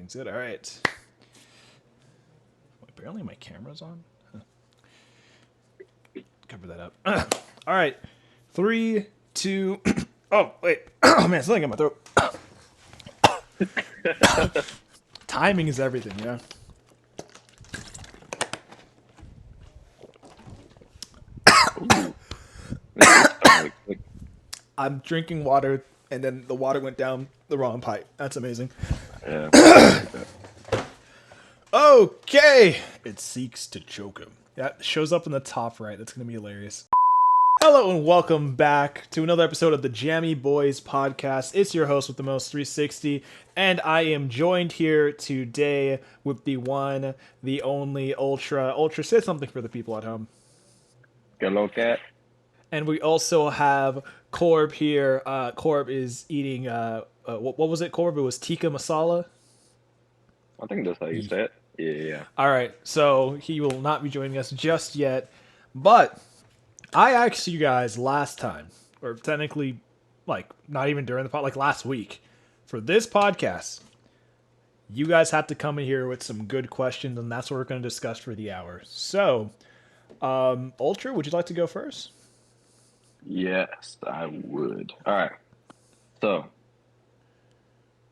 Sounds good. All right. Apparently my camera's on. Huh. Cover that up. All right. 3, 2. Oh wait. Oh man, something in my throat. Timing is everything, yeah. Ooh, makes your stomach like, I'm drinking water, and then the water went down the wrong pipe. That's amazing. yeah, I like that. Okay. It seeks to choke him. That shows up in the top right. That's gonna be hilarious. Hello and welcome back to another episode of the Jammy Boys podcast. It's your host with the most 360, and I am joined here today with the one, the only Ultra. Ultra, say something for the people at home. Hello, cat. And we also have Corb here. Corb is eating, what was it, Corb? It was tikka masala. I think that's how you say it. Yeah, yeah. All right, so he will not be joining us just yet, but I asked you guys last time, or technically, like, not even during the pod, like last week, for this podcast, you guys have to come in here with some good questions, and that's what we're going to discuss for the hour. So, Ultra, would you like to go first? Yes, I would. All right. So,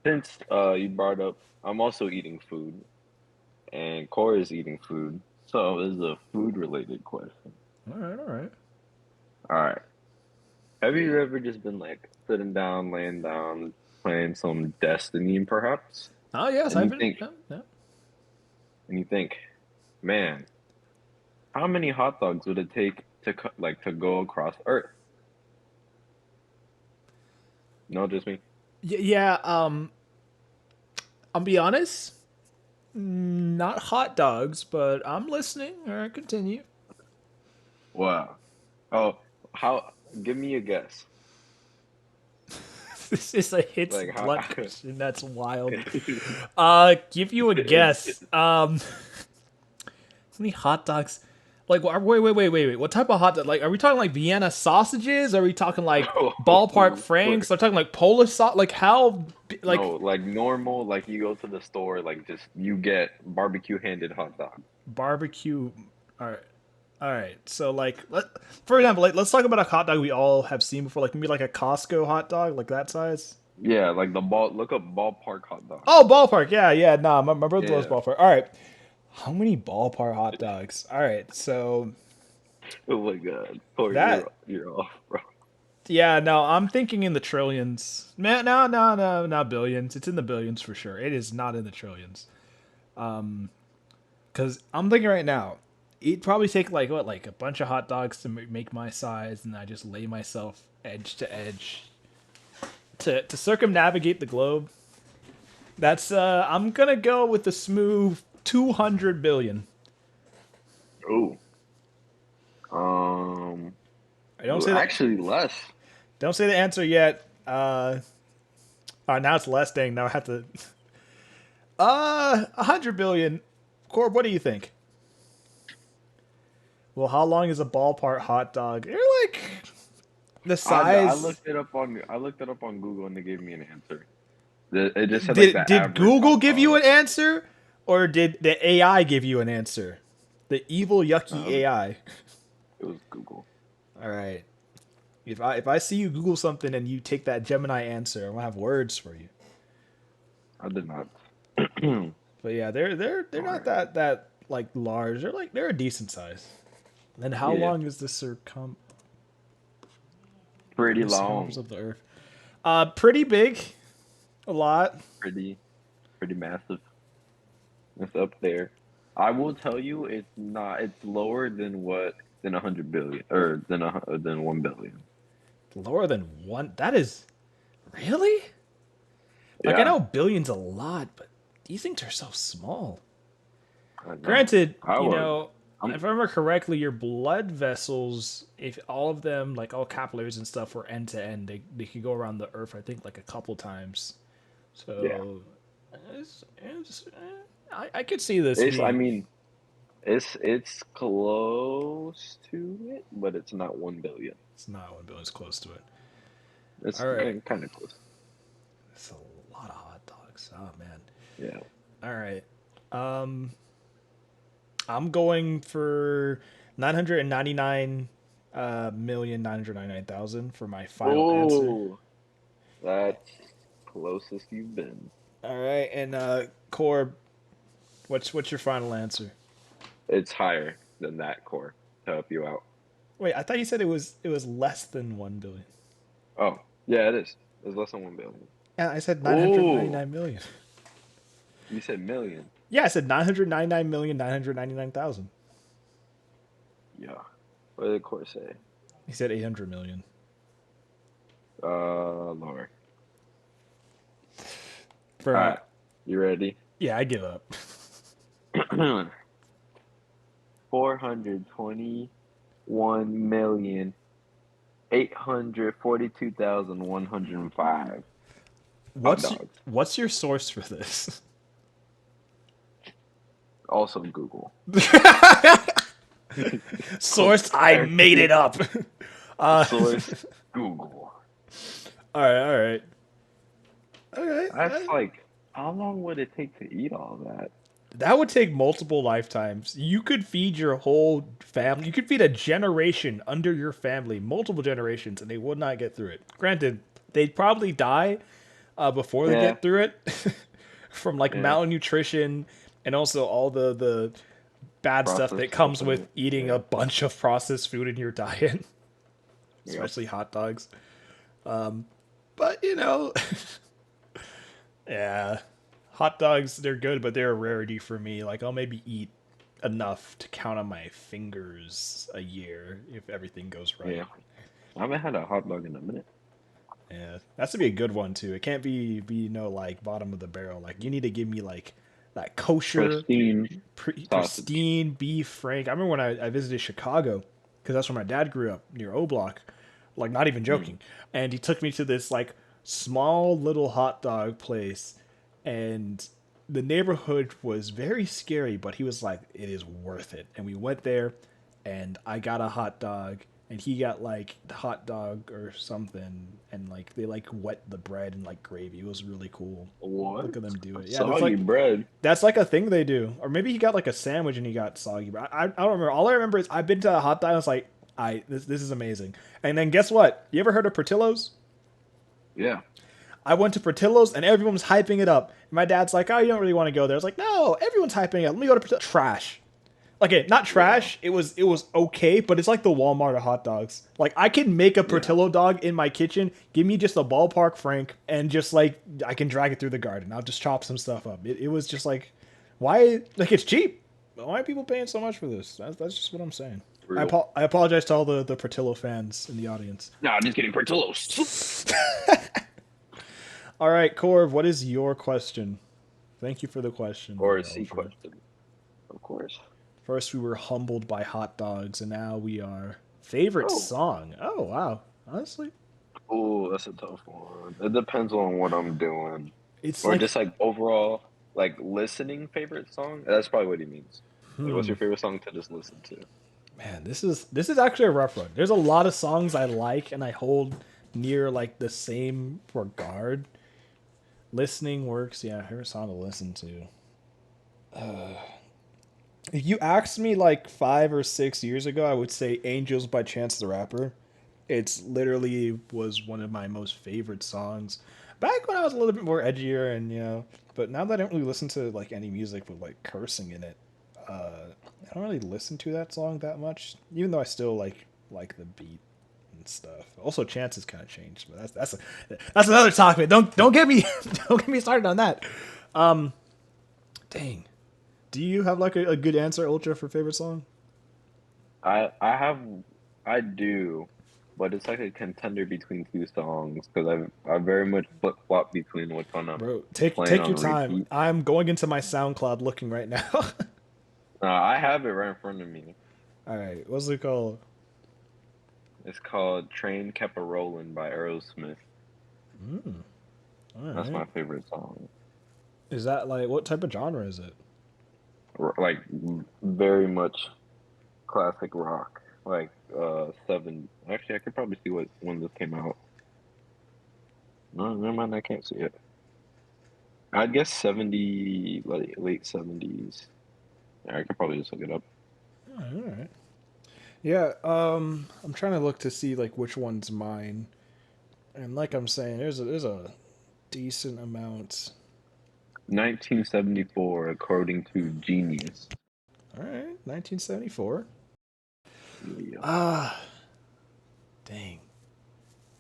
since you brought up, I'm also eating food, and Corey is eating food. So, this is a food related question. All right, all right. All right. Have you ever just been like sitting down, laying down, playing some Destiny, perhaps, Oh yes, and I've you been. think, Yeah, yeah. and you think, man, how many hot dogs would it take to to go across Earth? No, just me. Yeah. I'll be honest. Not hot dogs, but I'm listening. All right, continue. Wow. Oh, how? Give me a guess. This is a hits Like how? blunt question. That's wild. it, Give you a guess. How many hot dogs? Like, wait. What type of hot dog? Like, are we talking like Vienna sausages? Are we talking like ballpark oh, franks? Are we talking like Polish sauce? Like, like no, like normal, like you go to the store, like just you get barbecue handed hot dog. barbecue? All right. All right. So, like, for example, like, let's talk about a hot dog we all have seen before. Like, maybe like a Costco hot dog, like that size. Yeah, like the ball. Look up ballpark hot dog. Oh, ballpark. Yeah, yeah. Nah, my brother loves Yeah. ballpark. All right. How many ballpark hot dogs? All right. So Oh my God. Oh, that you're off, bro. yeah, no, I'm thinking in the trillions. Man, no, not billions. It's in the billions for sure. It is not in the trillions. Because I'm thinking right now, it'd probably take like what, like a bunch of hot dogs to make my size, and I just lay myself edge to edge to circumnavigate the globe. That's I'm gonna go with the smooth 200 billion. Oh. Um. I don't say that. Actually, less. Don't say the answer yet. Now it's less. Dang. Now I have to. 100 billion. Corb, what do you think? Well, how long is a ballpark hot dog? You're like the I size. looked it up on Google and they gave me an answer. It just said like Did the did average Google hot give you dog. an answer, or did the AI give you an answer? The evil, yucky Um, AI. it was Google. All right. If I see you Google something and you take that Gemini answer, I'm gonna have words for you. I did not. But yeah, they're All not right. that like large. They're a decent size. And how Yeah. long is the Pretty circumference long. of the Earth? Pretty big. A lot. Pretty pretty massive. It's up there. I will tell you, it's not. It's lower than what than 100 billion or than 1 billion. Lower than one. That is really like I Yeah, know billions a lot, but these things are so small. I know. Granted, I was. I'm. if I remember correctly, your blood vessels, if all of them, like all capillaries and stuff, were end to end, they could go around the Earth. I think like a couple times. Yeah. So, I could see this It's. I being. mean, it's close to it, but it's not 1 billion. It's not 1 billion. It's close to it. It's All right, kind of close. it's a lot of hot dogs. Oh man. Yeah. All right. Um, I'm going for 999 million 999,000 for my final answer. Oh, that's closest you've been. All right, and Corb, what's your final answer? It's higher than that core to help you out. Wait, I thought you said it was less than 1 billion. Oh, yeah, it is. It's less than 1 billion. Yeah, I said Oh, 999 million. you said million. Yeah, I said 999,999,000. Yeah. What did the core say? He said 800 million. Lower. For All right, you ready? yeah, I give up. 421,842,105 hot What's dogs. what's your source for this? Also Google. Source, I made it up. All Source Google. right, all right. Okay, That's like, how long would it take to eat all that? that would take multiple lifetimes. You could feed your whole family. You could feed a generation under your family, multiple generations, and they would not get through it. Granted, they'd probably die before they Yeah, get through it from like yeah. malnutrition and also all the bad stuff Processed that stuff comes in with it. eating a Yeah, bunch of processed food in your diet, yep. especially hot dogs. But yeah, hot dogs they're good, but they're a rarity for me. Like I'll maybe eat enough to count on my fingers a year if everything goes Yeah. right. I haven't had a hot dog in a minute. Yeah, that's to be a good one too. It can't be no like bottom of the barrel. Like you need to give me like that kosher, Pristine sausage. pristine beef frank. I remember when I visited Chicago because that's where my dad grew up near O Block. Like not even Mm. joking, and he took me to this like small little hot dog place, and the neighborhood was very scary, but he was like, "It is worth it," and we went there, and I got a hot dog and he got like hot dog or something and like they like wet the bread in like gravy. It was really cool. What? Look at them do it. Yeah, Soggy bread. that's like a thing they do. Or maybe he got like a sandwich and he got soggy. But I don't remember. All I remember is I've been to a hot dog. I was like, this is amazing. And then guess what? You ever heard of Portillo's? Yeah. I went to Portillo's and everyone was hyping it up. And my dad's like, oh, you don't really want to go there. I was like, no, everyone's hyping it up. Let me go to Portillo's. Trash. Okay, not Yeah. trash. It was okay, but it's like the Walmart of hot dogs. Like I can make a Yeah. Portillo dog in my kitchen. Give me just a ballpark Frank, and just like I can drag it through the garden. I'll just chop some stuff up. It was just like, why? Like it's cheap. Why are people paying so much for this? That's just what I'm saying. Real. I apologize to all the Portillo fans in the audience. Nah, just kidding. Portillo's. All right, Corv, what is your question? Thank you for the question, Or a there, C Ultra. question. Of course. First, we were humbled by hot dogs, and now we are favorite Oh. song. Oh wow, honestly, Oh, that's a tough one. It depends on what I'm doing. it's Or like, just like overall, like listening favorite song. That's probably what he means. Like, what's your favorite song to just listen to? man, this is actually a rough one. There's a lot of songs I like and I hold near like the same regard. Listening works, yeah. Favorite song to listen to. If you asked me like 5 or 6 years ago, I would say "Angels" by Chance the Rapper. It's literally was one of my most favorite songs back when I was a little bit more edgier and But now that I don't really listen to like any music with like cursing in it, I don't really listen to that song that much. Even though I still like the beat and stuff. Also, Chance has kind of changed, but that's another topic. Don't get me don't get me started on that. Dang. Do you have like a good answer, Ultra, for favorite song? I have I do, but it's like a contender between two songs because I very much flip flop between which one I'm Bro, take playing take on your time. repeat. I'm going into my SoundCloud looking right now. I have it right in front of me. All right, what's it called? It's called "Train Kept a Rollin' by Aerosmith. All That's my right. favorite song. Is that like what type of genre is it? Like very much classic rock. Like seven. Actually, I could probably see when this came out. No, never mind. I can't see it. I'd guess 70, like late 70s. I could probably just look it up. All right. Yeah, I'm trying to look to see like which one's mine, and like I'm saying, there's a decent amount. 1974, according to Genius. All right, 1974. Yeah. Ah, dang.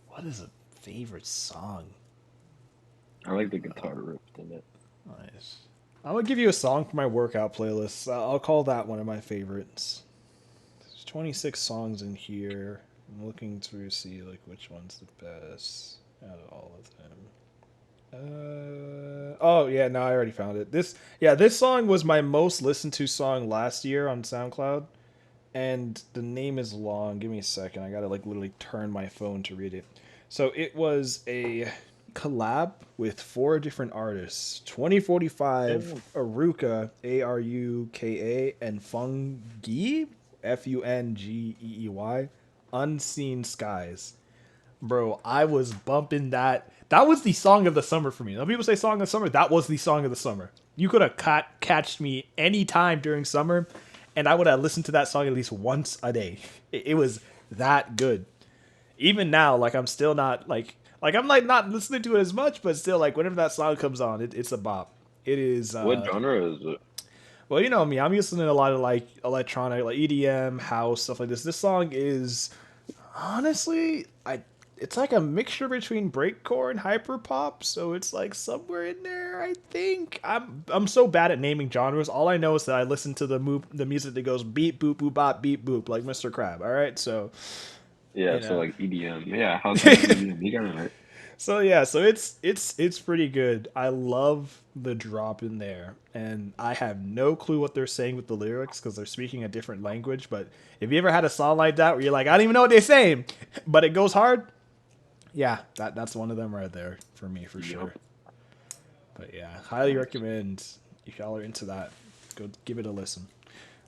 What is a favorite song? I like the guitar riff in it. Nice. I'm gonna give you a song for my workout playlist. I'll call that one of my favorites. There's 26 songs in here. I'm looking through see like which one's the best out of all of them. Oh yeah, no, I already found it. This song was my most listened to song last year on SoundCloud, and the name is long. Give me a second. I gotta like literally turn my phone to read it. So it was a collab with four different artists: 2045, Oh, Aruka, Aruka, and Fungi, Fungeey, Unseen Skies. Bro, I was bumping that. That was the song of the summer for me. Now people say song of the summer. That was the song of the summer. You could have catched me any time during summer, and I would have listened to that song at least once a day. It was that good. Even now, like I'm still not like I'm like not listening to it as much, but still like whenever that song comes on, it's a bop. It is. what genre is it? Well, you know me. I'm listening to a lot of like electronic, like EDM, house stuff like this. This song is honestly, I it's like a mixture between breakcore and hyperpop, so it's like somewhere in there. I think I'm so bad at naming genres. All I know is that I listen to the music that goes beep boop boop bop beep boop like Mr. Crab. All right, so Yeah, you so know. like EDM. Yeah, house music EDM. You got it right. So yeah, so it's pretty good. I love the drop in there, and I have no clue what they're saying with the lyrics because they're speaking a different language. But if you ever had a song like that where you're like, I don't even know what they're saying, but it goes hard, yeah, that's one of them right there for me for Yep. sure. But yeah, highly recommend if y'all are into that, go give it a listen.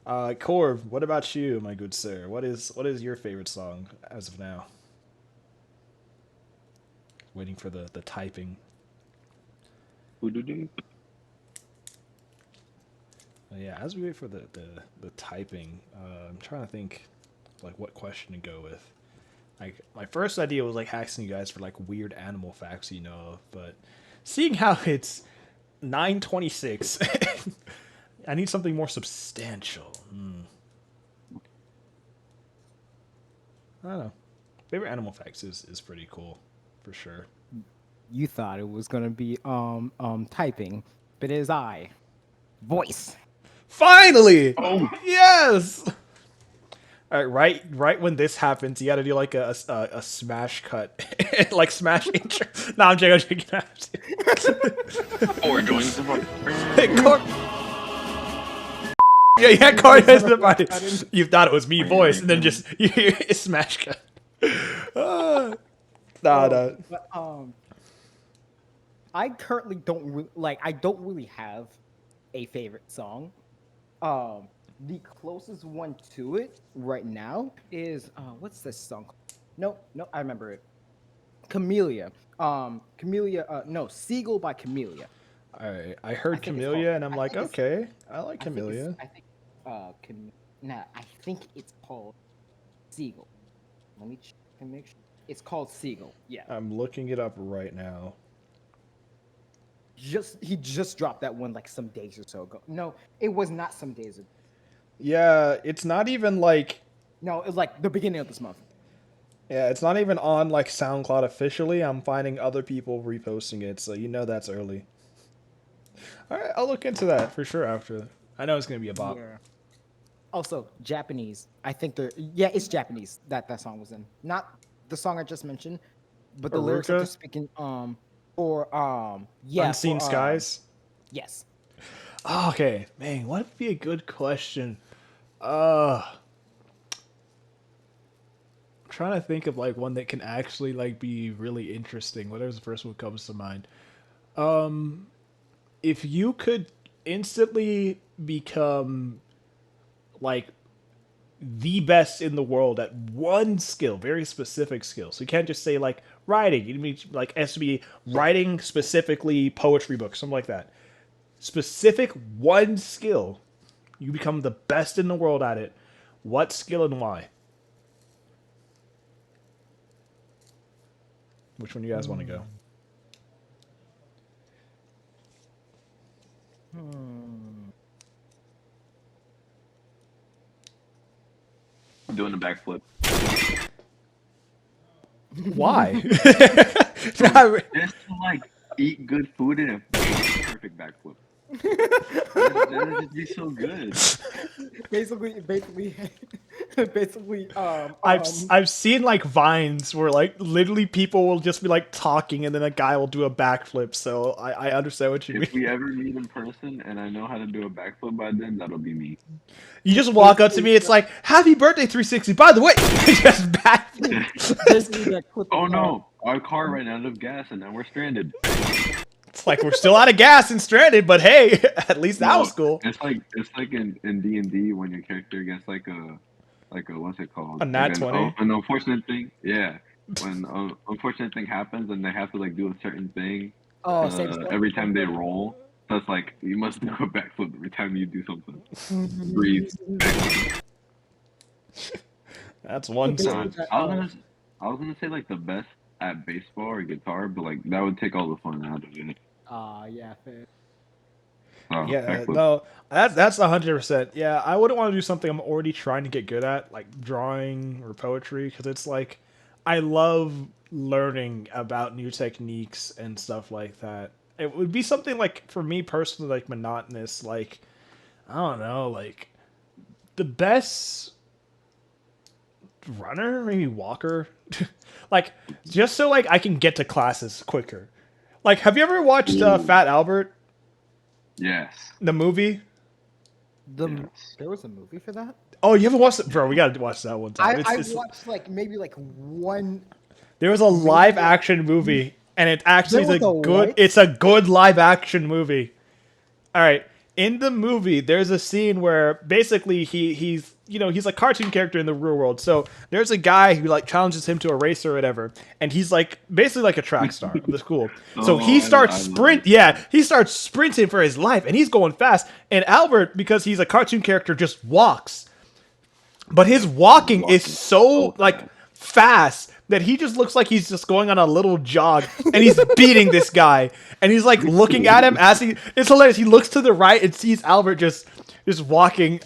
Corv, what about you, my good sir? What is your favorite song as of now? Waiting for the typing. Nice. Yeah, as we wait for the typing, I'm trying to think like what question to go with. Like my first idea was like asking you guys for like weird animal facts you know of, but seeing how it's 9:26, I need something more substantial. I don't know. Favorite animal facts is pretty cool, for sure. You thought it was gonna be typing, but it is I. Voice. Finally, Oh, yes. All right when this happens, you got to do like a smash cut, like smash intro. No, I'm joking. or joins the fun. Cor- yeah, Corey has the body. You thought it was me voice, and then just you hear a smash cut. Nah, Oh, nah. but I currently I don't really have a favorite song. The closest one to it right now is what's this song? No, no, I remember it. Camellia. Camellia. No, Seagull by Camellia. All right, I I heard think it's called. Camellia, and I'm I like, think it's. okay, I like I think it's. Camellia. I think. Nah, I think it's called Seagull. Let me check and make sure. It's called Seagull. Yeah. I'm looking it up right now. He just dropped that one like some days or so ago. No, it was not some days ago. Yeah, it's not even like No, it was like the beginning of this month. yeah, it's not even on like SoundCloud officially. I'm finding other people reposting it, so you know that's early. All right, I'll look into that for sure after. I know it's gonna be a bop. Yeah. Also, Japanese. I think yeah, it's Japanese that song was in. Not the song I just mentioned, but the lyrics that they're Aruka, speaking for yeah, Unseen for Skies. yes. Oh, okay, man, what would be a good question? Uh, I'm trying to think of like one that can actually like be really interesting. Whatever's the first one comes to mind. If you could instantly become like the best in the world at one skill, very specific skill. So you can't just say like writing. You mean like it has to be writing specifically poetry books, something like that. Specific one skill. You become the best in the world at it. What skill and why? Which one do you guys want to go? I'm doing a backflip. Why? Just to like eat good food and a perfect backflip. That would just be so good. Basically, I've seen like vines where like literally people will just be like talking and then a guy will do a backflip. So I understand what you mean. If we ever meet in person and I know how to do a backflip by then, that'll be me. You just walk up to me. It's like Happy Birthday 360. By the way, just backflip. basically that clip. Oh no, our car ran out of gas and now we're stranded. It's like we're still out of gas and stranded, but hey, at least that was cool. It's like in D&D when your character gets like a what's it called? A nat 20? An unfortunate thing. Yeah. When an unfortunate thing happens and they have to like do a certain thing Same story. every time they roll. So it's like you must do a backflip every time you do something. Breathe. That's one time. I was gonna say like the best at baseball or guitar, but like that would take all the fun out of it. Yeah, fair. Yeah, Backflip. no, that's 100%. Yeah, I wouldn't want to do something I'm already trying to get good at, like drawing or poetry, because it's like I love learning about new techniques and stuff like that. It would be something like for me personally, like monotonous. Like I don't know, like the best runner, maybe walker, like just so like I can get to classes quicker. Like, have you ever watched Fat Albert? Yes. The movie? There was a movie for that. Oh, you haven't watched it, bro? We gotta watch that one time. I watched like maybe like one. There was a live action movie, and it actually is There a was a good. what? It's a good live action movie. All right, in the movie, there's a scene where basically he's a cartoon character in the real world. So there's a guy who like challenges him to a race or whatever, and he's like basically like a track star of the school. So he starts he starts sprinting for his life, and he's going fast. And Albert, because he's a cartoon character, just walks. But his walking is so like fast that he just looks like he's just going on a little jog, and he's beating this guy, and he's like looking at him as it's hilarious. He looks to the right and sees Albert just walking.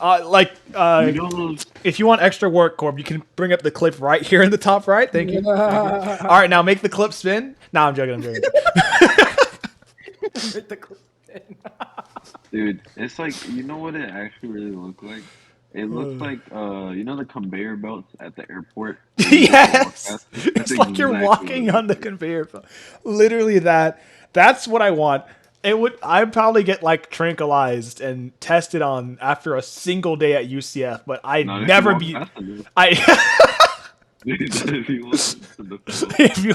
If you want extra work, Corb, you can bring up the clip right here in the top right. Thank you. All right, now make the clip spin. Nah, I'm joking. Make the clip spin. Dude, it's like, you know what it actually really looked like? It looks like, the conveyor belts at the airport? Yes, it's That's like you're exactly walking what it on the conveyor belt. Literally that. That's what I want. I'd probably get like tranquilized and tested on after a single day at UCF, but I'd No, if never you be. walk fast enough. If you listen to the film, If you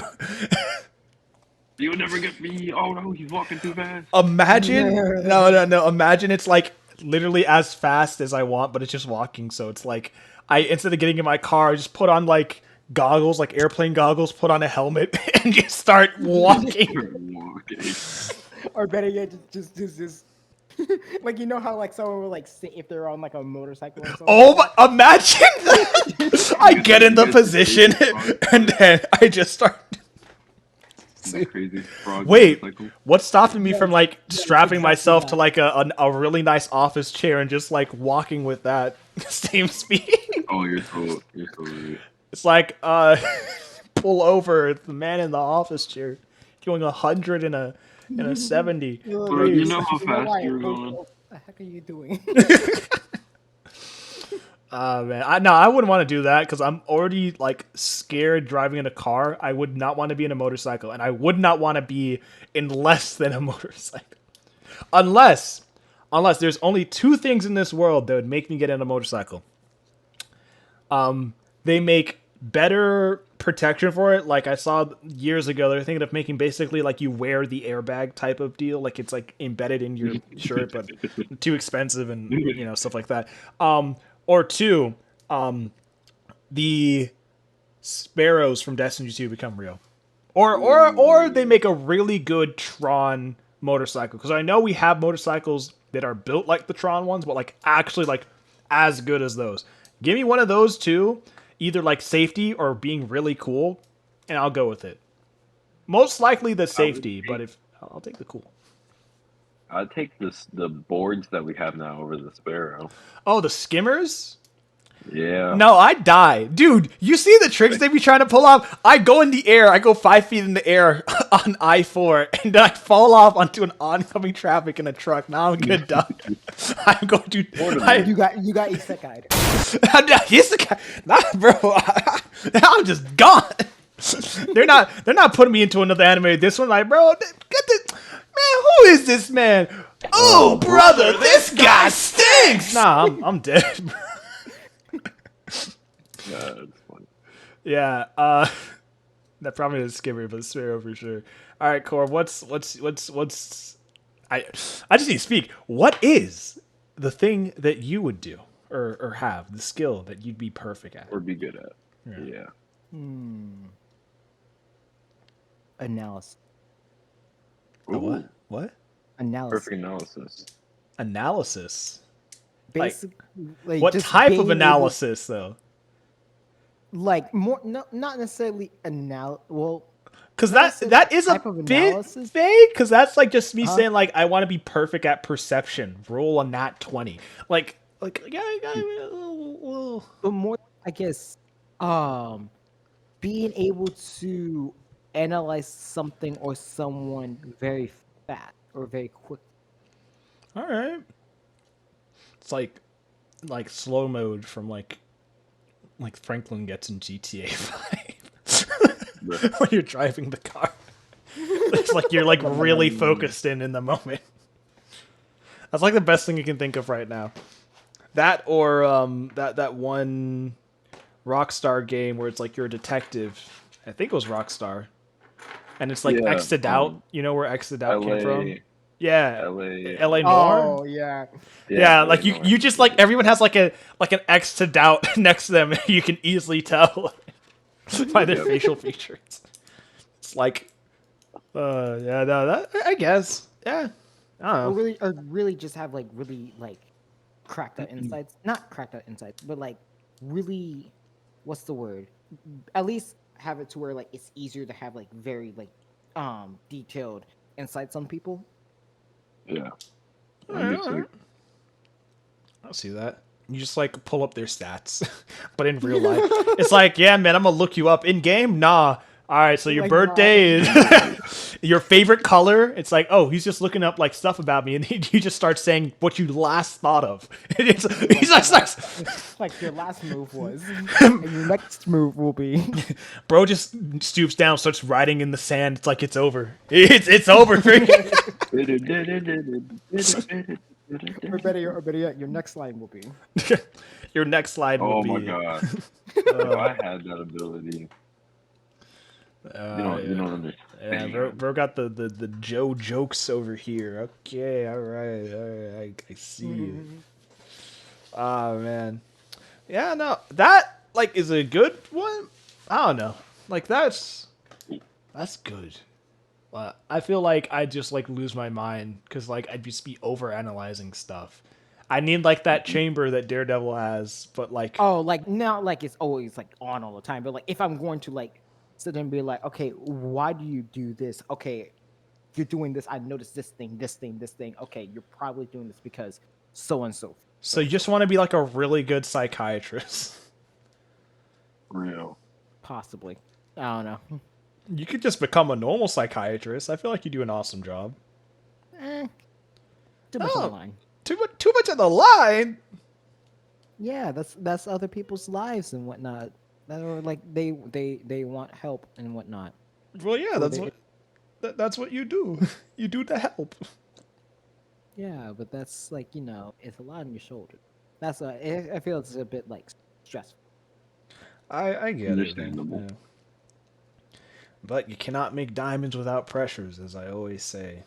you would never get me. Oh no, he's walking too fast. imagine, no. Imagine it's like literally as fast as I want, but it's just walking. So it's like instead of getting in my car, I just put on like goggles, like airplane goggles, put on a helmet, and just start walking. Or better yet, just like, you know how like someone will like sing if they're on like a motorcycle or something. Oh my! Imagine that. I get in the position and then I just start. Crazy frog Wait, motorcycle. what's stopping me from like strapping myself to like a really nice office chair and just like walking with that same speed? Oh, you're so right. It's like pull over the man in the office chair going 100 in a 70. Bro, you know how fast why? you were going? What the heck are you doing? Man, I wouldn't want to do that because I'm already like scared driving in a car. I would not want to be in a motorcycle, and I would not want to be in less than a motorcycle, unless there's only two things in this world that would make me get in a motorcycle. They make better protection for it. Like I saw years ago, they're thinking of making basically like you wear the airbag type of deal, like it's like embedded in your shirt, but too expensive and stuff like that. Or two, the sparrows from Destiny 2 become real. Or they make a really good Tron motorcycle. Because I know we have motorcycles that are built like the Tron ones, but like actually like as good as those. Give me one of those two, either like safety or being really cool, and I'll go with it. Most likely the I would safety, but take, if I'll take the cool. I'd take the boards that we have now over the Sparrow. Oh, the skimmers? Yeah. No, I die. Dude, you see the tricks they be trying to pull off? I go in the air, I go 5 feet in the air on I-4, and then I fall off onto an oncoming traffic in a truck. Now I'm good done. I'm going to... You got isekai. He's the guy. Nah, bro. I'm just gone. They're not putting me into another anime. This one, like, bro, get this... Man, who is this man? Oh, brother, this guy stinks! Nah, I'm dead. Yeah, it's funny. Yeah, that probably is scary, but Sparrow for sure. All right, Core, what's I just need to speak. What is the thing that you would do or have the skill that you'd be perfect at? Or be good at. Yeah. Analysis. A what? Ooh, What? Analysis. perfect analysis. Analysis. Basic. Like, What just type being of analysis though? Like more, no, not necessarily Well, Because not that necessarily that is a type of bit analysis. vague. Because that's like just me Uh-huh. saying like I want to be perfect at perception. Roll a nat 20. Like yeah. But more, I guess, being able to analyze something or someone very fast or very quick. All right. It's like slow mode from like Franklin gets in GTA 5 when you're driving the car. It's like you're like really focused in the moment. That's like the best thing you can think of right now. That or that one Rockstar game where it's like you're a detective. I think it was Rockstar. And it's like Yeah, X'd out. You know where X'd out came from? LA, Yeah. LA. LA Noir? Oh yeah, Yeah, LA like you just like everyone has like an X to doubt next to them. You can easily tell by their Yep. facial features. It's like, yeah, no, that I guess, yeah, I don't know. or really just have like really like cracked out insights. Not cracked out insights, but like really, what's the word? At least have it to where like it's easier to have like very like detailed insights on people. Yeah. All That'd be right, all sick. right. I'll see that. You just like pull up their stats, but in real life, it's like, yeah, man, I'm gonna look you up in game. Nah. All right, so your Like, birthday is your favorite color. It's like, oh, he's just looking up like stuff about me, and you just start saying what you last thought of. He's just like, Like your last move was, and your next move will be. bro, just stoops down, starts writing in the sand. It's like it's over. It's over for you. Or better yet, your next line will be. Your next slide will Oh be. my god. If I had that ability, you don't understand. Yeah, bro got the Joe jokes over here. Okay, all right, I see you. Oh man, yeah, no, that like is a good one. I don't know, like that's good. I feel like I'd just like lose my mind because like I'd just be over analyzing stuff. I need like that chamber that Daredevil has, but like Oh, like not like it's always like on all the time, but like if I'm going to like sit there and be like, okay, why do you do this? Okay, you're doing this. I noticed this thing, this thing, this thing. Okay, you're probably doing this because so and so. so you just want to be like a really good psychiatrist. Real. Possibly. I don't know. You could just become a normal psychiatrist. I feel like you do an awesome job. Too much on Oh. the line. Too much on the line. Yeah, that's other people's lives and whatnot. That are like they want help and whatnot. Well, yeah, Or that's they- what that's what you do. You do the help. Yeah, but that's like it's a lot on your shoulders. That's I feel it's a bit like stressful. I get Understandable. it. Man. Yeah. But you cannot make diamonds without pressures, as I always say.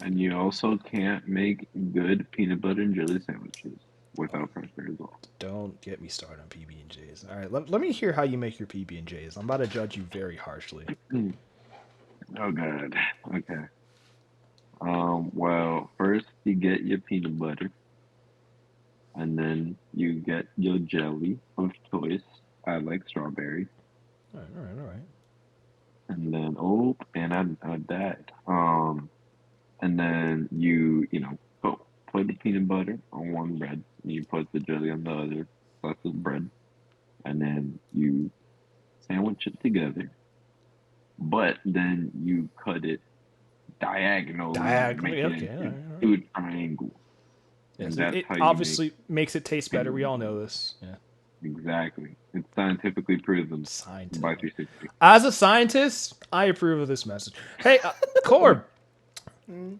And you also can't make good peanut butter and jelly sandwiches without pressure as well. Don't get me started on PB and J's. All right, let me hear how you make your PB and J's. I'm about to judge you very harshly. Oh god. Okay. Well, first you get your peanut butter, and then you get your jelly of choice. I like strawberry, All right, all right, all right. and then I died. And then you put the peanut butter on one bread, and you put the jelly on the other slice of bread, and then you sandwich it together. But then you cut it diagonally, Diagonally, make it okay. All right, all right. into a triangle. Yes, And that's it how you obviously makes it taste better. peanut We all butter. know this. Yeah. Exactly. It's scientifically proven Scientist. by 360. As a scientist, I approve of this message. Hey, Corb,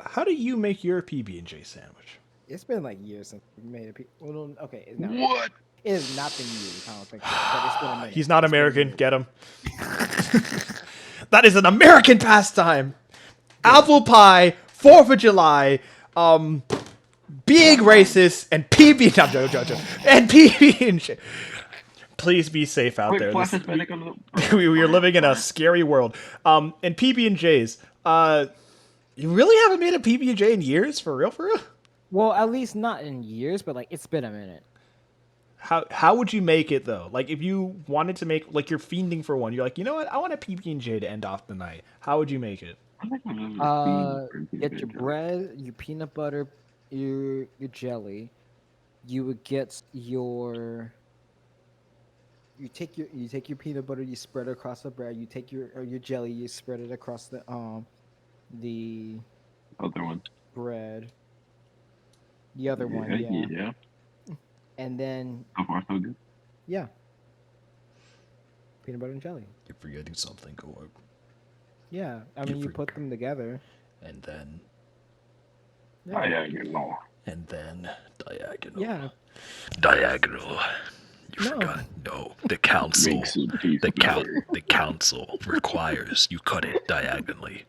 how do you make your PB and J sandwich? It's been like years since we made a well, okay, it's not. What? It has not been years, I don't think so, but it's been a minute. He's not It's been a American. minute. Get him. That is an American pastime. Apple pie, 4th of July, big racist, and PB. No, joke. And PB and J. Please be safe out Quick there. flash This- Hispanic on the. we are living in a scary world. And PB and J's. You really haven't made a PB and J in years, for real, for real. Well, at least not in years, but like it's been a minute. How would you make it though? Like if you wanted to make like you're fiending for one, you're like, you know what? I want a PB and J to end off the night. How would you make it? Get your bread, your peanut butter, your jelly. You would get you take your peanut butter, you spread it across the bread. You take your jelly, you spread it across the Other one. bread. The other one, yeah. Yeah. And then So far, so good. yeah, peanut butter and jelly. You're forgetting something, Corb. Yeah, I mean you put them together. And then Yeah. Diagonal. diagonal. Yeah. Diagonal. You No. forgot. No, the council. Makes a piece The of count. butter. The council requires you cut it diagonally.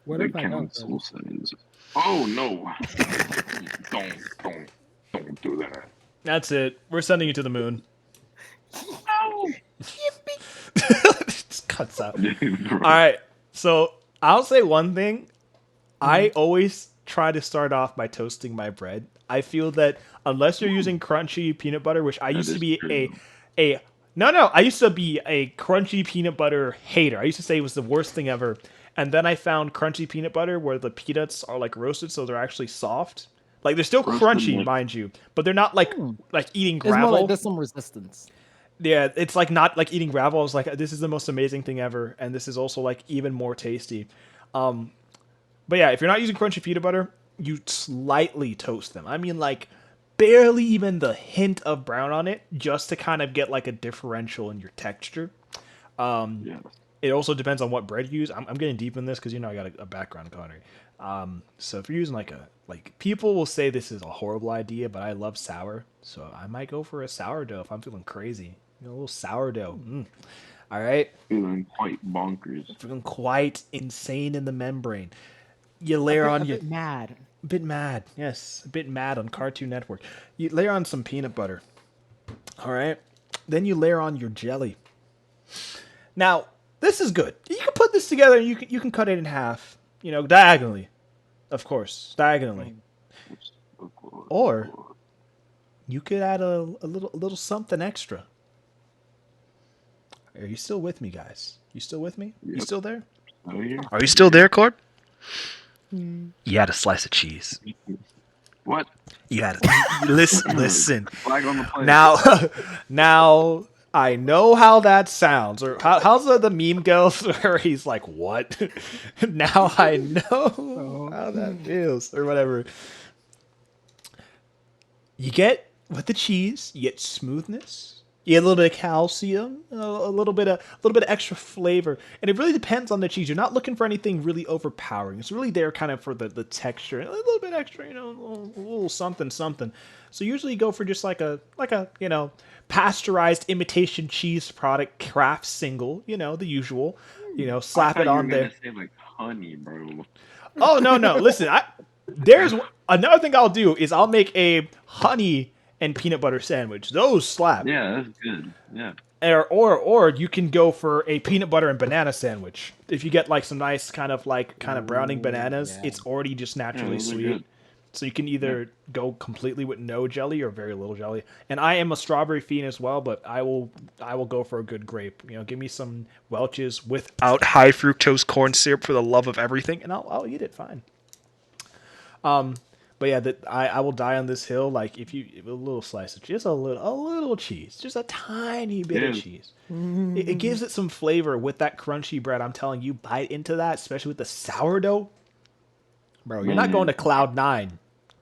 What The if I don't? council says, "Oh no, don't do that." That's it. We're sending you to the moon. No. Just cuts out. All right. So I'll say one thing. I always try to start off by toasting my bread. I feel that unless you're using crunchy peanut butter, which I used to is be true. I used to be a crunchy peanut butter hater. I used to say it was the worst thing ever. And then I found crunchy peanut butter where the peanuts are like roasted, so they're actually soft. Like they're still Roasted crunchy, nuts. mind you, but they're not like eating It's more gravel. like there's some resistance. Yeah, it's like not like eating gravel. I was like, this is the most amazing thing ever, and this is also like even more tasty. But yeah, if you're not using crunchy peanut butter, you slightly toast them. I mean, like barely even the hint of brown on it, just to kind of get like a differential in your texture. Yes. It also depends on what bread you use. I'm getting deep in this because I got a background in culinary. So if you're using like people will say this is a horrible idea, but I love sour, so I might go for a sourdough if I'm feeling crazy. A little sourdough. All right, Feeling quite bonkers. feeling quite insane in the membrane. You layer on your Mad. a bit mad, yes, a bit mad on Cartoon Network. You layer on some peanut butter. All right, then you layer on your jelly. Now this is good. You can put this together. And you can cut it in half. Diagonally, of course, diagonally. Or you could add a little something extra. Are you still with me, guys? You still with me? You Yep. still there? Oh yeah. Are you still there, Corb? You had a slice of cheese. What? You had listen. Flag on the plate. Now I know how that sounds, or how's the meme go where he's like, "What?" Now I know how that feels, or whatever. You get with the cheese, you get smoothness, you get a little bit of calcium, a little bit of extra flavor, and it really depends on the cheese. You're not looking for anything really overpowering. It's really there kind of for the texture, a little bit extra, a little something. So usually you go for just like a pasteurized imitation cheese product, Kraft single, the usual, slap it on there. Say like honey, bro. Oh no! Listen, there's another thing I'll do is I'll make a honey and peanut butter sandwich. Those slap. Yeah, that's good. Yeah. Or you can go for a peanut butter and banana sandwich. If you get like some nice kind of browning bananas, yeah. it's already just Yeah, naturally those are sweet. good. So you can either go completely with no jelly or very little jelly. And I am a strawberry fiend as well, but I will go for a good grape. You know, give me some Welch's without high fructose corn syrup for the love of everything, and I'll eat it fine. But yeah, I will die on this hill. Like if you a little slice of just a little cheese, just a tiny bit of Yeah. cheese. It gives it some flavor with that crunchy bread. I'm telling you, bite into that, especially with the sourdough, bro. You're not going to Man, cloud 9.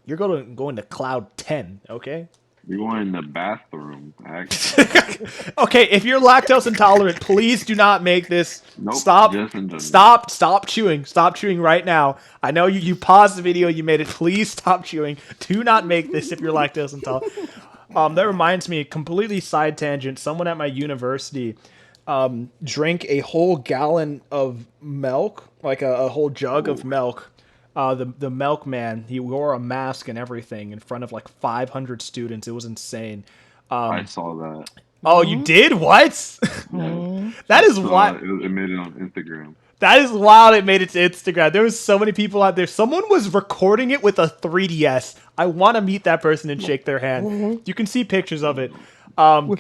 You're going to cloud 10. Okay. you're going in the bathroom, actually. Okay, if you're lactose intolerant, please do not make this. Nope, Stop. just in general. Stop chewing. Stop chewing right now. I know you paused the video, you made it. Please stop chewing. Do not make this if you're lactose intolerant. That reminds me, completely side tangent. Someone at my university drank a whole gallon of milk, like a whole jug of milk. The milkman, he wore a mask and everything in front of like 500 students. It was insane. I saw that. Oh, you did? What? Yeah. That is So, wild. it made it on Instagram. That is wild. It made it to Instagram. There was so many people out there. Someone was recording it with a 3DS. I want to meet that person and shake their hand. You can see pictures of it.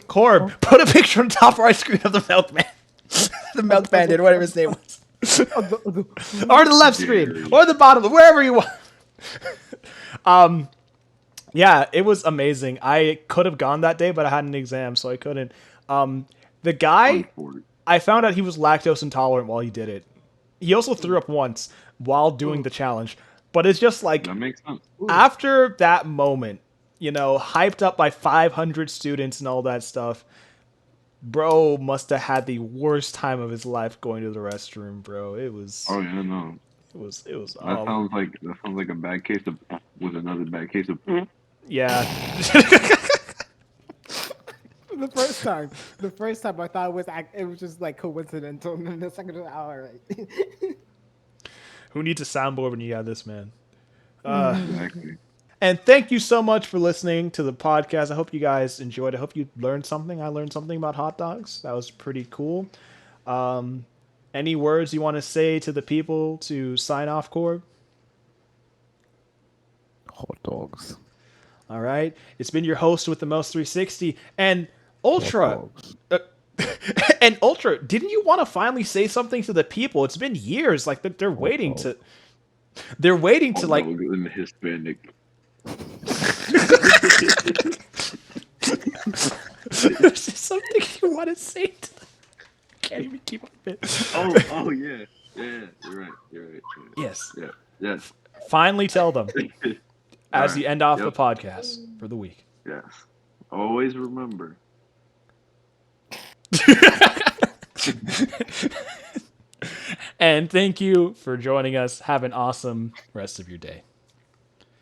Corb, put a picture on the top right screen of the milkman. The milk bandit, whatever his name was. Or the left screen. Or the bottom, wherever you want. Yeah, it was amazing. I could have gone that day, but I had an exam, so I couldn't. The guy, I found out he was lactose intolerant while he did it. He also threw up once while doing the challenge. But it's just like, That makes sense. after that moment, you know, hyped up by 500 students and all that stuff, bro must have had the worst time of his life going to the restroom, bro. It was, Oh yeah, no. it was, That sounds like a bad case of with another bad case of. yeah. The first time I thought it was just like coincidental, and then the second time, all right. Who needs a soundboard when you got this, man? Exactly. And thank you so much for listening to the podcast. I hope you guys enjoyed. I hope you learned something. I learned something about hot dogs. That was pretty cool. Any words you want to say to the people to sign off, Corb? Hot dogs. All right. It's been your host with the most 360 and Ultra. And Ultra, didn't you want to finally say something to the people? It's been years. Like they're waiting to. They're waiting to like. In the Hispanic. There's something you want to say to them. Can't even keep up with it. Oh yeah. Yeah, you're right. Yes. Yeah. Yes. Finally tell them as Alright, you end off yep. the podcast for the week. Yes. Always remember. And thank you for joining us. Have an awesome rest of your day.